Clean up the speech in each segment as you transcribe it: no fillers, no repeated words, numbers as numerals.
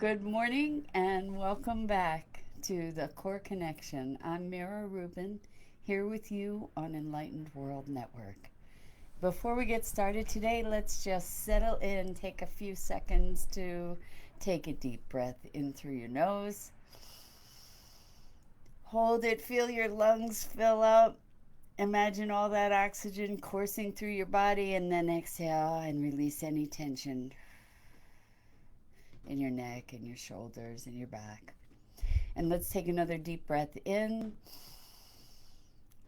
Good morning and welcome back to the Core Connection. I'm Mira Rubin here with you on Enlightened World Network. Before we get started today, let's just settle in, take a few seconds to take a deep breath in through your nose. Hold it, feel your lungs fill up. Imagine all that oxygen coursing through your body, and then exhale and release any tension in your neck and your shoulders and your back. And let's take another deep breath in.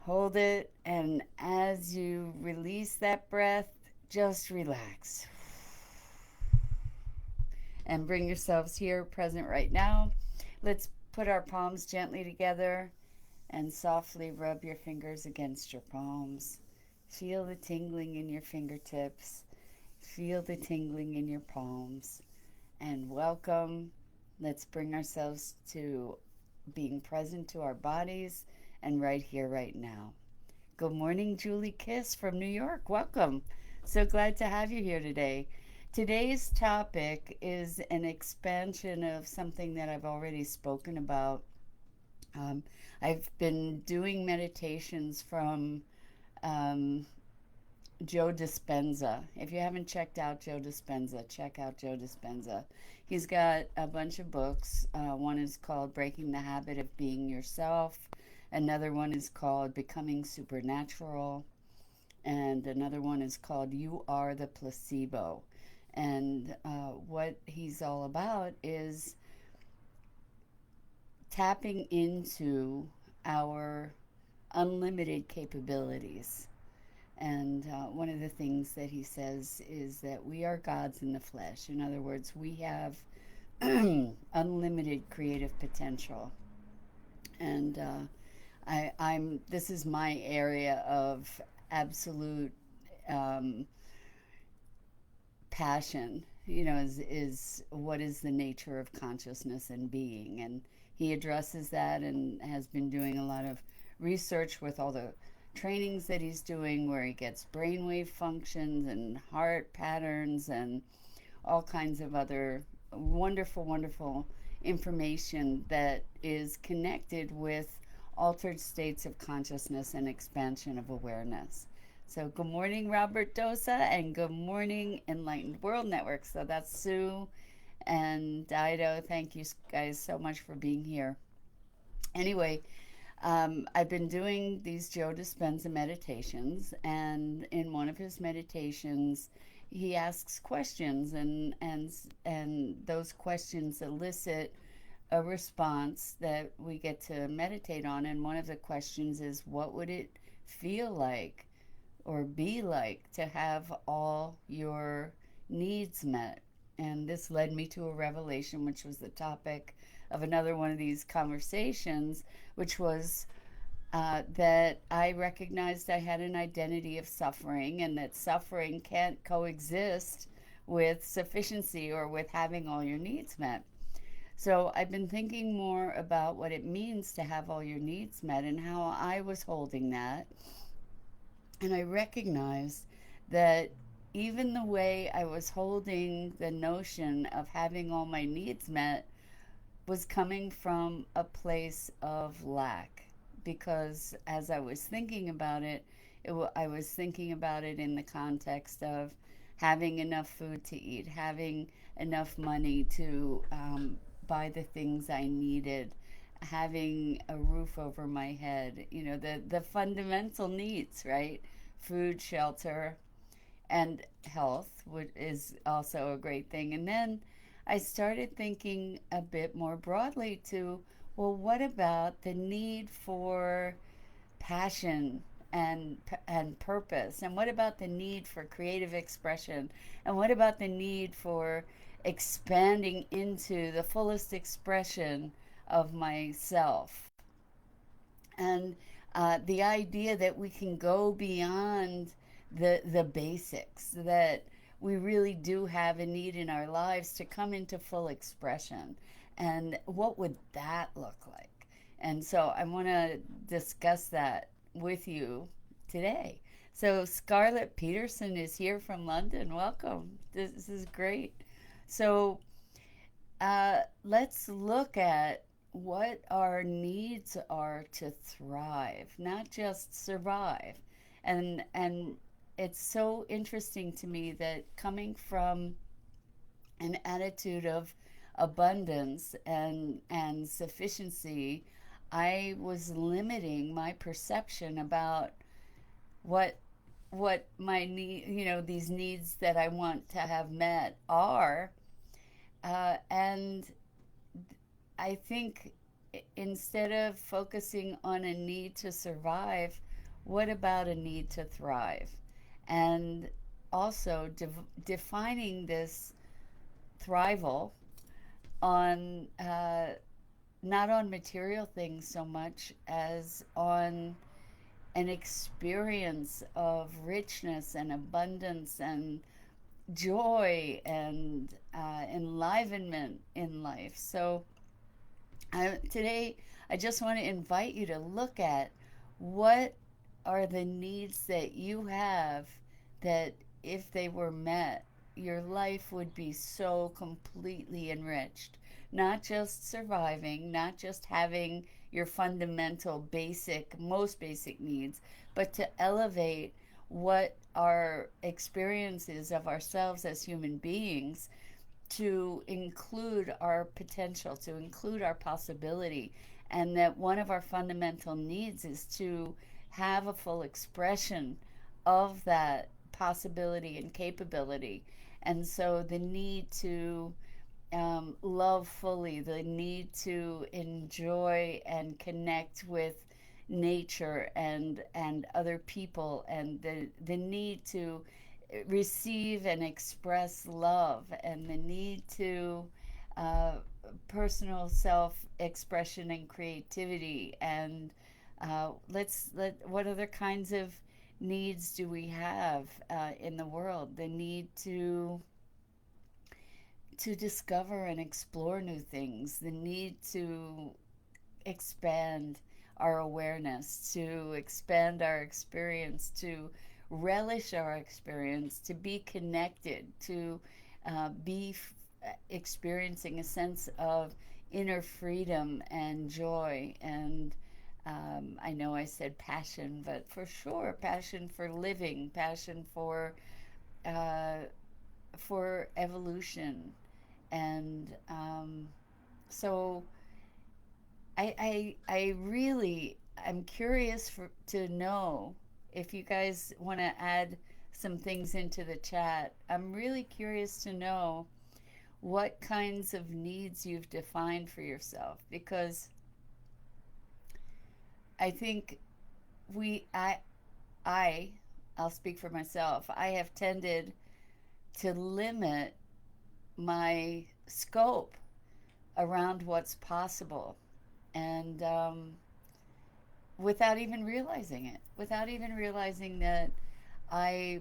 Hold it. And as you release that breath, just relax. And bring yourselves here, present right now. Let's put our palms gently together and softly rub your fingers against your palms. Feel the tingling in your fingertips. Feel the tingling in your palms. And welcome. Let's bring ourselves to being present to our bodies and right here, right now. Good morning, Julie Kiss from New York. Welcome. So glad to have you here today. Today's topic is an expansion of something that I've already spoken about. Um, I've been doing meditations from um, Joe Dispenza. If you haven't checked out Joe Dispenza, check out Joe Dispenza. He's got a bunch of books. One is called Breaking the Habit of Being Yourself. Another one is called Becoming Supernatural. And another one is called You Are the Placebo. And what he's all about is tapping into our unlimited capabilities. And one of the things that he says is that we are gods in the flesh. In other words, we have unlimited creative potential. And I'm this is my area of absolute um, passion. Is what is the nature of consciousness and being, and he addresses that and has been doing a lot of research with all the trainings that he's doing where he gets brainwave functions and heart patterns and all kinds of other wonderful information that is connected with altered states of consciousness and expansion of awareness. So, good morning, Robert Dosa, and good morning, Enlightened World Network. So, that's Sue and Dido. Thank you guys so much for being here. Anyway, I've been doing these Joe Dispenza meditations, and in one of his meditations, he asks questions, and those questions elicit a response that we get to meditate on. And one of the questions is, what would it feel like or be like to have all your needs met? And this led me to a revelation, which was the topic of another one of these conversations, which was that I recognized I had an identity of suffering, and that suffering can't coexist with sufficiency or with having all your needs met. So I've been thinking more about what it means to have all your needs met and how I was holding that. And I recognized that even the way I was holding the notion of having all my needs met was coming from a place of lack. Because as I was thinking about it, I was thinking about it in the context of having enough food to eat, having enough money to buy the things I needed, having a roof over my head, the fundamental needs, right? Food, shelter, and health, which is also a great thing. And then I started thinking a bit more broadly to, well, what about the need for passion and purpose? And what about the need for creative expression? And what about the need for expanding into the fullest expression of myself? And the idea that we can go beyond the basics, that we really do have a need in our lives to come into full expression. And what would that look like? And so I want to discuss that with you today. So Scarlett Peterson is here from London. Welcome. This is great. So let's look at what our needs are to thrive, not just survive. And it's so interesting to me that coming from an attitude of abundance and sufficiency, I was limiting my perception about what what my need, these needs that I want to have met are. And I think instead of focusing on a need to survive, what about a need to thrive? And also defining this thrival on not on material things so much as on an experience of richness and abundance and joy and enlivenment in life. So today, I just want to invite you to look at what are the needs that you have that, if they were met, your life would be so completely enriched. Not just surviving, not just having your fundamental, basic, most basic needs, but to elevate what our experiences of ourselves as human beings, to include our potential, to include our possibility, and that one of our fundamental needs is to have a full expression of that possibility and capability. And so the need to love fully, the need to enjoy and connect with nature and other people, and the need to receive and express love, and the need to uh, personal self expression and creativity. And what other kinds of needs do we have in the world? The need to discover and explore new things, the need to expand our awareness, to expand our experience, to relish our experience, to be connected, to experiencing a sense of inner freedom and joy. And I know I said passion, but for sure, passion for living, passion uh, for evolution. And so I really, I'm curious to know if you guys want to add some things into the chat. I'm really curious to know what kinds of needs you've defined for yourself, because I think we I I'll speak for myself. I have tended to limit my scope around what's possible, and without even realizing it, without even realizing that I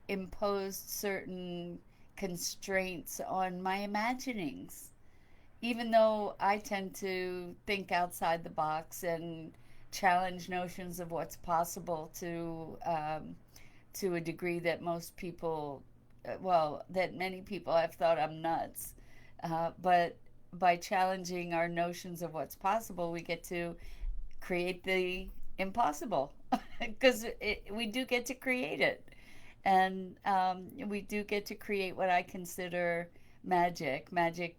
imposed certain constraints on my imaginings, even though I tend to think outside the box and challenge notions of what's possible to a degree that most people, well, that many people have thought I'm nuts. But by challenging our notions of what's possible, we get to create the impossible, because we do get to create it. And we do get to create what I consider magic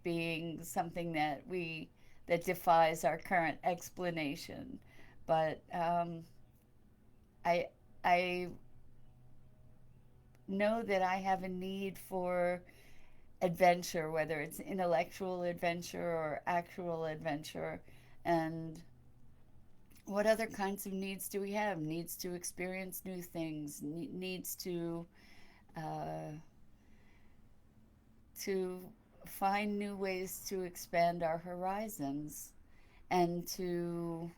being something that defies our current explanation. But I I know that I have a need for adventure, whether it's intellectual adventure or actual adventure. And what other kinds of needs do we have? Needs to experience new things, needs uh, to find new ways to expand our horizons, and to,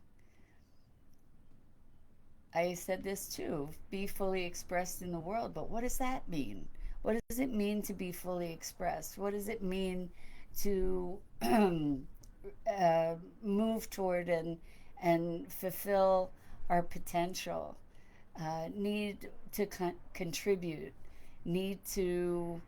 I said this too, be fully expressed in the world. But what does that mean? What does it mean to be fully expressed? What does it mean to move toward and fulfill our potential? Need to contribute, need to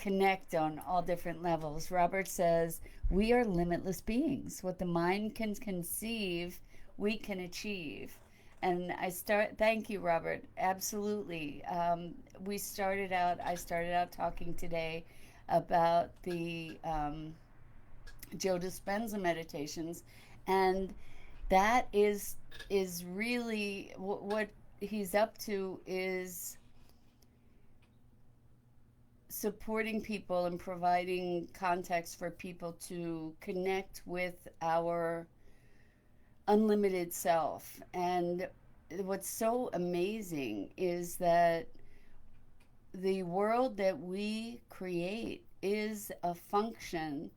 connect on all different levels. Robert says, we are limitless beings. What the mind can conceive, we can achieve. And thank you, Robert. Absolutely. I started out talking today about the Joe Dispenza meditations, and that is really what he's up to, is supporting people and providing context for people to connect with our unlimited self. And what's so amazing is that the world that we create is a function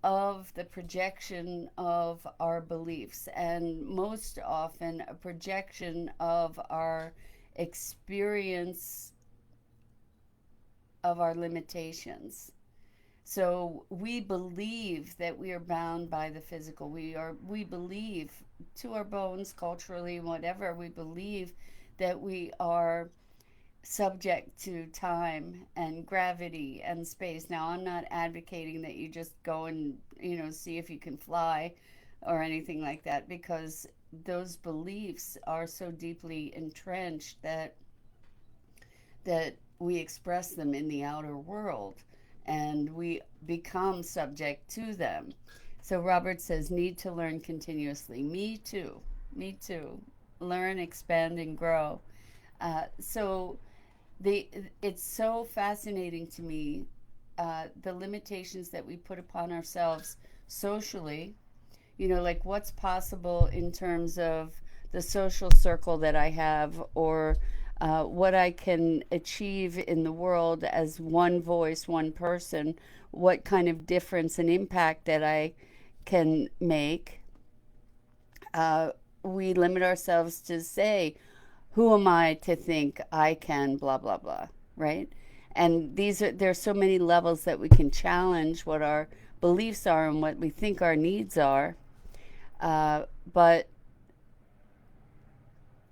of the projection of our beliefs, and most often a projection of our experience of our limitations. So we believe that we are bound by the physical. We believe to our bones, culturally, whatever, we believe that we are subject to time and gravity and space. Now, I'm not advocating that you just go and, see if you can fly or anything like that, because those beliefs are so deeply entrenched that we express them in the outer world and we become subject to them. So Robert says, need to learn continuously. Me too. Me too. Learn, expand, and grow. So it's so fascinating to me, the limitations that we put upon ourselves socially. Like what's possible in terms of the social circle that I have, or what I can achieve in the world as one voice, one person, what kind of difference and impact that I can make. We limit ourselves to say, who am I to think I can blah blah blah, right? And there's so many levels that we can challenge what our beliefs are and what we think our needs are. But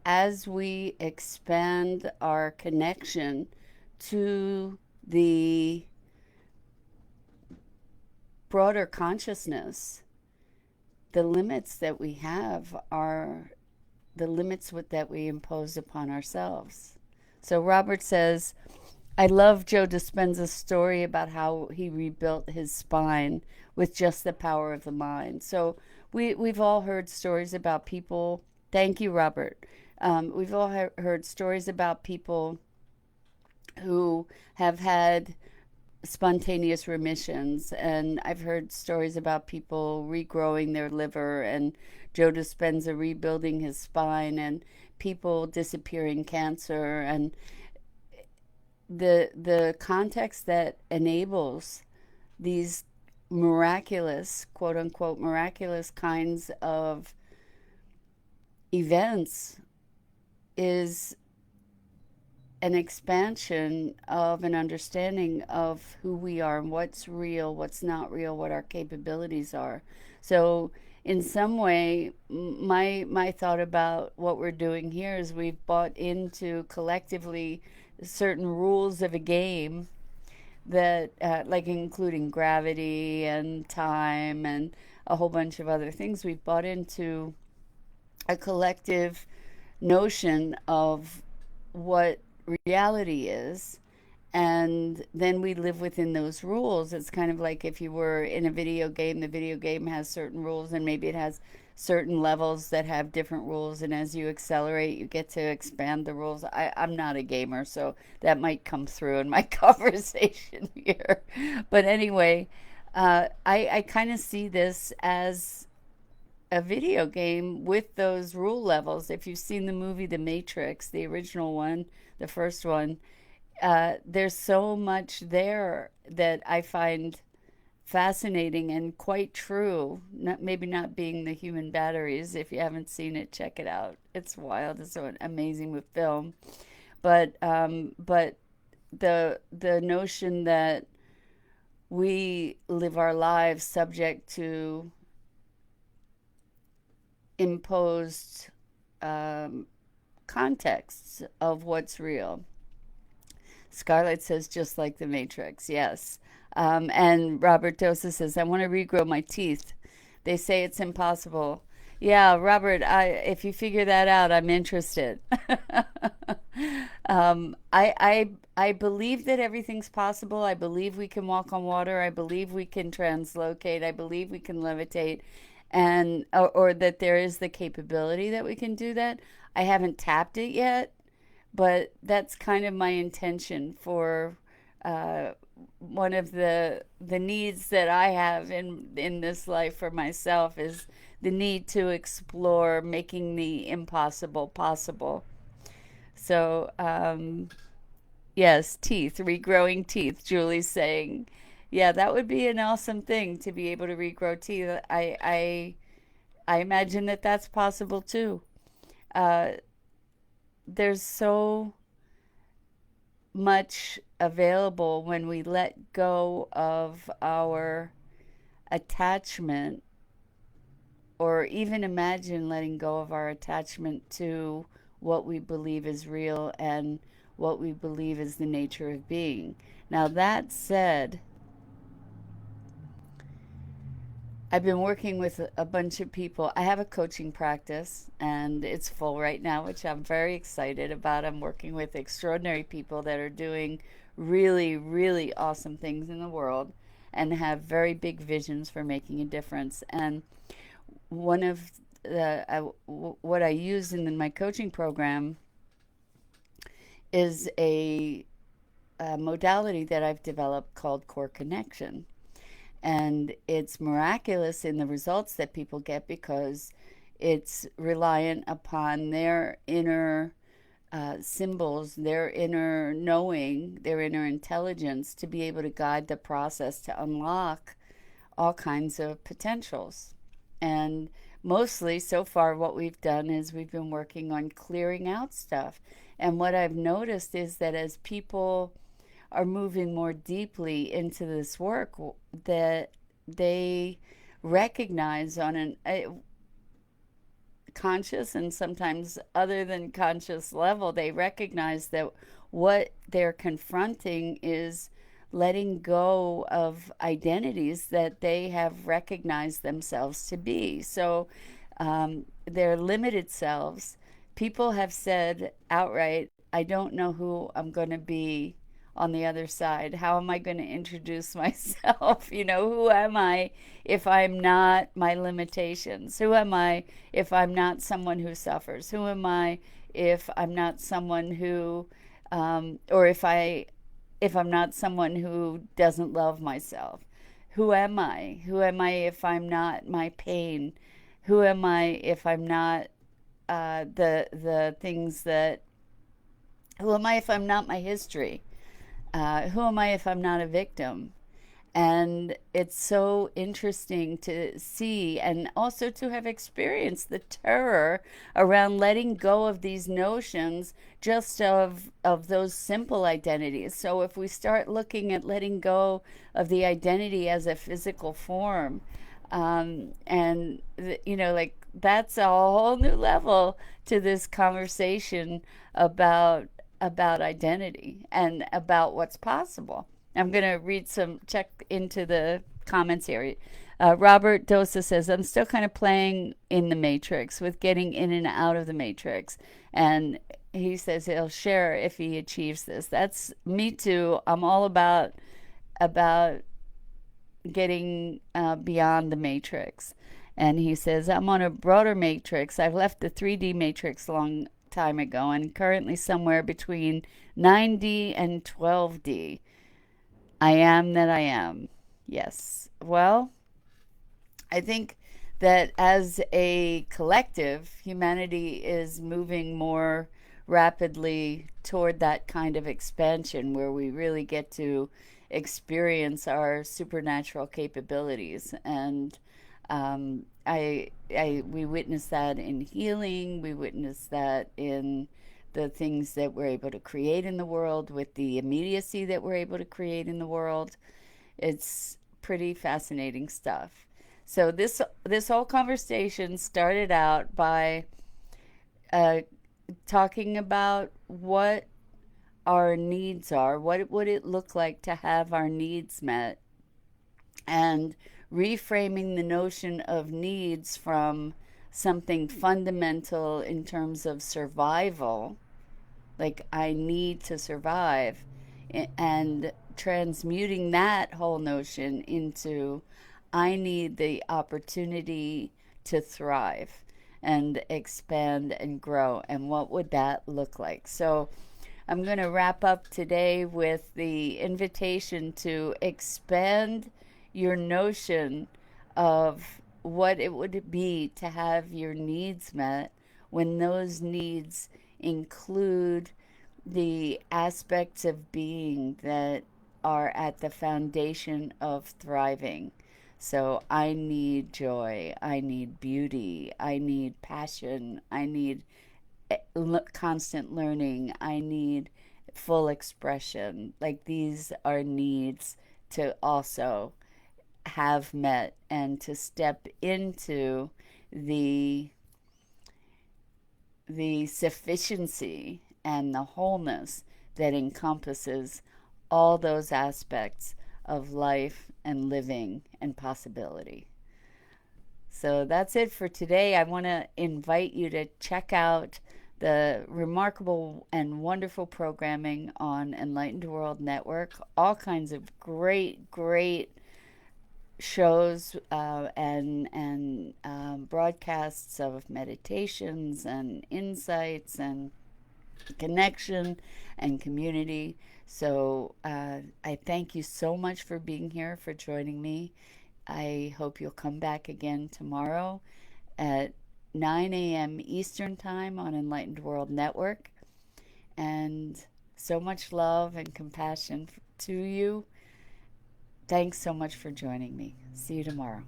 as we expand our connection to the broader consciousness, the limits that we have are the limits that we impose upon ourselves. So Robert says, I love Joe Dispenza's story about how he rebuilt his spine with just the power of the mind. So we've all heard stories about people. Thank you, Robert. We've all heard stories about people who have had spontaneous remissions, and I've heard stories about people regrowing their liver, and Joe Dispenza rebuilding his spine, and people disappearing cancer, and the context that enables these miraculous, quote unquote miraculous kinds of events is an expansion of an understanding of who we are and what's real, what's not real, what our capabilities are. So in some way, my thought about what we're doing here is we've bought into collectively certain rules of a game that, like including gravity and time and a whole bunch of other things, we've bought into a collective notion of what reality is, and then we live within those rules. It's kind of like if you were in a video game, the video game has certain rules, and maybe it has certain levels that have different rules, and as you accelerate you get to expand the rules. I'm not a gamer, so that might come through in my conversation here, but anyway, I kind of see this as a video game with those rule levels. If you've seen the movie The Matrix, the original one, the first one, there's so much there that I find fascinating and quite true. Maybe not being the human batteries. If you haven't seen it, check it out. It's wild. It's so amazing with film. But the notion that we live our lives subject to imposed contexts of what's real. Scarlett says, just like the Matrix. Yes. And Robert Dosa says, I want to regrow my teeth. They say it's impossible. Yeah, Robert, if you figure that out, I'm interested. I believe that everything's possible. I believe we can walk on water. I believe we can translocate. I believe we can levitate, and or that there is the capability that we can do that. I haven't tapped it yet, but that's kind of my intention for uh, one of the needs that I have in this life for myself is the need to explore making the impossible possible. So yes, teeth, regrowing teeth. Julie's saying, yeah, that would be an awesome thing to be able to regrow teeth. I imagine that that's possible too. Uh, there's so much available when we let go of our attachment, or even imagine letting go of our attachment to what we believe is real and what we believe is the nature of being. Now, that said, I've been working with a bunch of people. I have a coaching practice and it's full right now, which I'm very excited about. I'm working with extraordinary people that are doing really, really awesome things in the world and have very big visions for making a difference. And one of what I use in my coaching program is a modality that I've developed called Core Connection. And it's miraculous in the results that people get because it's reliant upon their inner symbols, their inner knowing, their inner intelligence to be able to guide the process to unlock all kinds of potentials. And mostly so far, what we've done is we've been working on clearing out stuff. And what I've noticed is that as people are moving more deeply into this work, that they recognize on an conscious and sometimes other than conscious level, they recognize that what they're confronting is letting go of identities that they have recognized themselves to be. So their limited selves, people have said outright, I don't know who I'm going to be on the other side. How am I going to introduce myself? Who am I if I'm not my limitations? Who am I if I'm not someone who suffers? Who am I if I'm not someone who, or if I'm not someone who doesn't love myself? Who am I? Who am I if I'm not my pain? Who am I if I'm not the things that? Who am I if I'm not my history? Who am I if I'm not a victim? And it's so interesting to see and also to have experienced the terror around letting go of these notions just of those simple identities. So if we start looking at letting go of the identity as a physical form, and like that's a whole new level to this conversation about identity and about what's possible. I'm going to read check into the comments here. Robert Dosa says, I'm still kind of playing in the matrix with getting in and out of the matrix. And he says he'll share if he achieves this. That's me too. I'm all about getting beyond the matrix. And he says, I'm on a broader matrix. I've left the 3D matrix long time ago and currently somewhere between 9D and 12D. I am that I am. Yes. Well, I think that as a collective, humanity is moving more rapidly toward that kind of expansion where we really get to experience our supernatural capabilities. And we witness that in healing. We witness that in the things that we're able to create in the world with the immediacy that we're able to create in the world. It's pretty fascinating stuff. So this whole conversation started out by uh, talking about what our needs are. What would it look like to have our needs met? And reframing the notion of needs from something fundamental in terms of survival, like I need to survive, and transmuting that whole notion into I need the opportunity to thrive and expand and grow. And what would that look like? So, I'm going to wrap up today with the invitation to expand your notion of what it would be to have your needs met when those needs include the aspects of being that are at the foundation of thriving. So I need joy, I need beauty, I need passion, I need constant learning, I need full expression. Like these are needs to also have met and to step into the the sufficiency and the wholeness that encompasses all those aspects of life and living and possibility. So that's it for today. I want to invite you to check out the remarkable and wonderful programming on Enlightened World Network. All kinds of great shows and broadcasts of meditations and insights and connection and community. So I thank you so much for being here, for joining me. I hope you'll come back again tomorrow at 9 a.m. Eastern Time on Enlightened World Network. And so much love and compassion to you. Thanks so much for joining me. See you tomorrow.